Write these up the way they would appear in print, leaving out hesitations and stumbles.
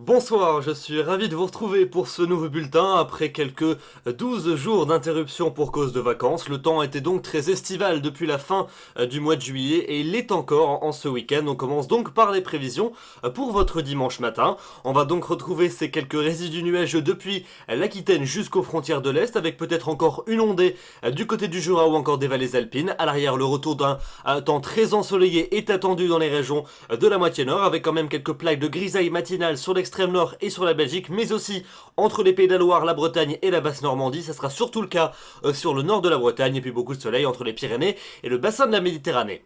Bonsoir, je suis ravi de vous retrouver pour ce nouveau bulletin après quelques 12 jours d'interruption pour cause de vacances. Le temps était donc très estival depuis la fin du mois de juillet et il l'est encore en ce week-end. On commence donc par les prévisions pour votre dimanche matin. On va donc retrouver ces quelques résidus nuageux depuis l'Aquitaine jusqu'aux frontières de l'Est avec peut-être encore une ondée du côté du Jura ou encore des vallées alpines. À l'arrière, le retour d'un temps très ensoleillé est attendu dans les régions de la moitié nord avec quand même quelques plaques de grisaille matinale sur l'extrême nord et sur la Belgique, mais aussi entre les Pays de la Loire, la Bretagne et la basse Normandie. Ça sera surtout le cas sur le nord de la Bretagne et puis beaucoup de soleil entre les Pyrénées et le bassin de la Méditerranée.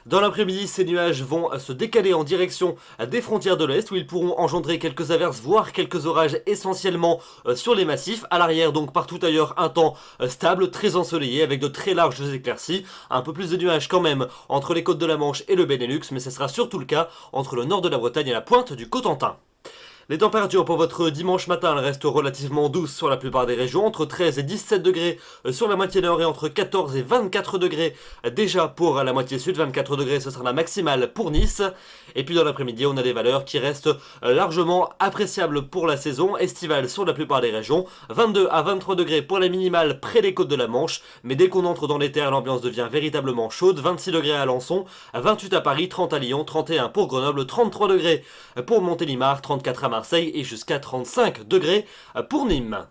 Dans l'après-midi, ces nuages vont se décaler en direction des frontières de l'Est où ils pourront engendrer quelques averses, voire quelques orages essentiellement sur les massifs. À l'arrière, donc partout ailleurs, un temps stable, très ensoleillé avec de très larges éclaircies. Un peu plus de nuages quand même entre les côtes de la Manche et le Benelux, mais ce sera surtout le cas entre le nord de la Bretagne et la pointe du Cotentin. Les températures pour votre dimanche matin restent relativement douces sur la plupart des régions, entre 13 et 17 degrés sur la moitié nord et entre 14 et 24 degrés déjà pour la moitié sud. 24 degrés ce sera la maximale pour Nice. Et puis dans l'après-midi on a des valeurs qui restent largement appréciables pour la saison estivale sur la plupart des régions. 22 à 23 degrés pour la minimale près des côtes de la Manche, mais dès qu'on entre dans les terres l'ambiance devient véritablement chaude. 26 degrés à Alençon, 28 à Paris, 30 à Lyon, 31 pour Grenoble, 33 degrés pour Montélimar, 34 à Marseille et jusqu'à 35 degrés pour Nîmes.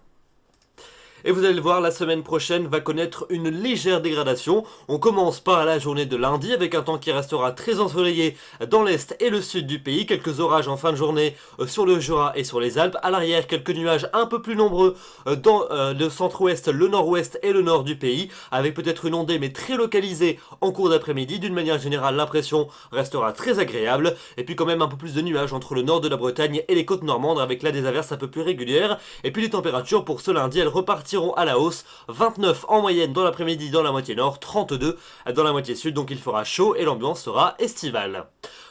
Et vous allez le voir, la semaine prochaine va connaître une légère dégradation. On commence par la journée de lundi avec un temps qui restera très ensoleillé dans l'est et le sud du pays. Quelques orages en fin de journée sur le Jura et sur les Alpes. À l'arrière, quelques nuages un peu plus nombreux dans le centre-ouest, le nord-ouest et le nord du pays. Avec peut-être une ondée mais très localisée en cours d'après-midi. D'une manière générale, l'impression restera très agréable. Et puis quand même un peu plus de nuages entre le nord de la Bretagne et les côtes normandes avec là des averses un peu plus régulières. Et puis les températures pour ce lundi, elles repartiront à la hausse, 29 en moyenne dans l'après-midi dans la moitié nord, 32 dans la moitié sud, donc il fera chaud et l'ambiance sera estivale.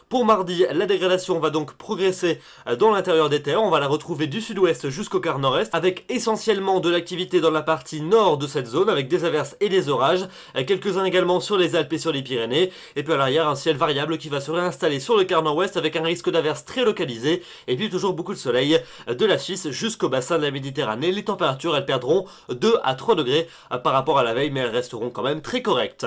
Pour mardi, la dégradation va donc progresser dans l'intérieur des terres. On va la retrouver du sud-ouest jusqu'au quart nord-est, avec essentiellement de l'activité dans la partie nord de cette zone, avec des averses et des orages, quelques-uns également sur les Alpes et sur les Pyrénées, et puis à l'arrière, un ciel variable qui va se réinstaller sur le quart nord-ouest, avec un risque d'averses très localisé, et puis toujours beaucoup de soleil de la Suisse jusqu'au bassin de la Méditerranée. Les températures, elles perdront 2 à 3 degrés par rapport à la veille, mais elles resteront quand même très correctes.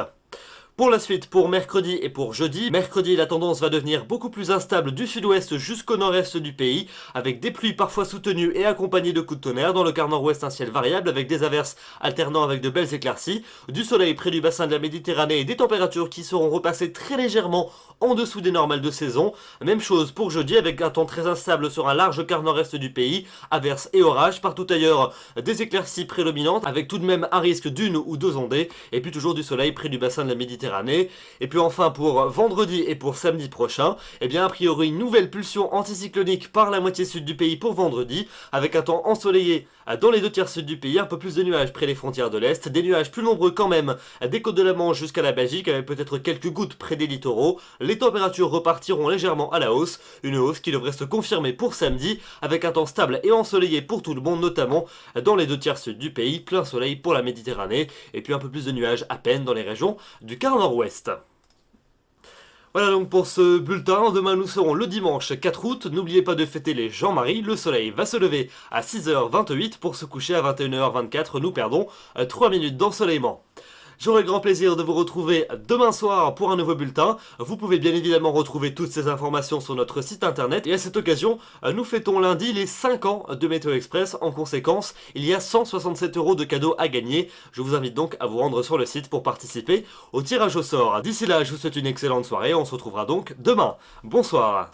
Pour la suite, pour mercredi et pour jeudi, mercredi la tendance va devenir beaucoup plus instable du sud-ouest jusqu'au nord-est du pays, avec des pluies parfois soutenues et accompagnées de coups de tonnerre. Dans le quart nord-ouest, un ciel variable avec des averses alternant avec de belles éclaircies, du soleil près du bassin de la Méditerranée et des températures qui seront repassées très légèrement en dessous des normales de saison. Même chose pour jeudi avec un temps très instable sur un large quart nord-est du pays, averses et orages, partout ailleurs des éclaircies prédominantes avec tout de même un risque d'une ou deux ondées, et puis toujours du soleil près du bassin de la Méditerranée. Et puis enfin pour vendredi et pour samedi prochain, eh bien a priori une nouvelle pulsion anticyclonique par la moitié sud du pays pour vendredi, avec un temps ensoleillé dans les deux tiers sud du pays, un peu plus de nuages près des frontières de l'Est, des nuages plus nombreux quand même des côtes de la Manche jusqu'à la Belgique, avec peut-être quelques gouttes près des littoraux. Les températures repartiront légèrement à la hausse, une hausse qui devrait se confirmer pour samedi, avec un temps stable et ensoleillé pour tout le monde, notamment dans les deux tiers sud du pays, plein soleil pour la Méditerranée, et puis un peu plus de nuages à peine dans les régions du quart nord-ouest. Voilà donc pour ce bulletin. Demain nous serons le dimanche 4 août. N'oubliez pas de fêter les Jean-Marie. Le soleil va se lever à 6h28 pour se coucher à 21h24. Nous perdons 3 minutes d'ensoleillement. J'aurai grand plaisir de vous retrouver demain soir pour un nouveau bulletin. Vous pouvez bien évidemment retrouver toutes ces informations sur notre site internet. Et à cette occasion, nous fêtons lundi les 5 ans de Météo Express. En conséquence, il y a 167 € de cadeaux à gagner. Je vous invite donc à vous rendre sur le site pour participer au tirage au sort. D'ici là, je vous souhaite une excellente soirée. On se retrouvera donc demain. Bonsoir.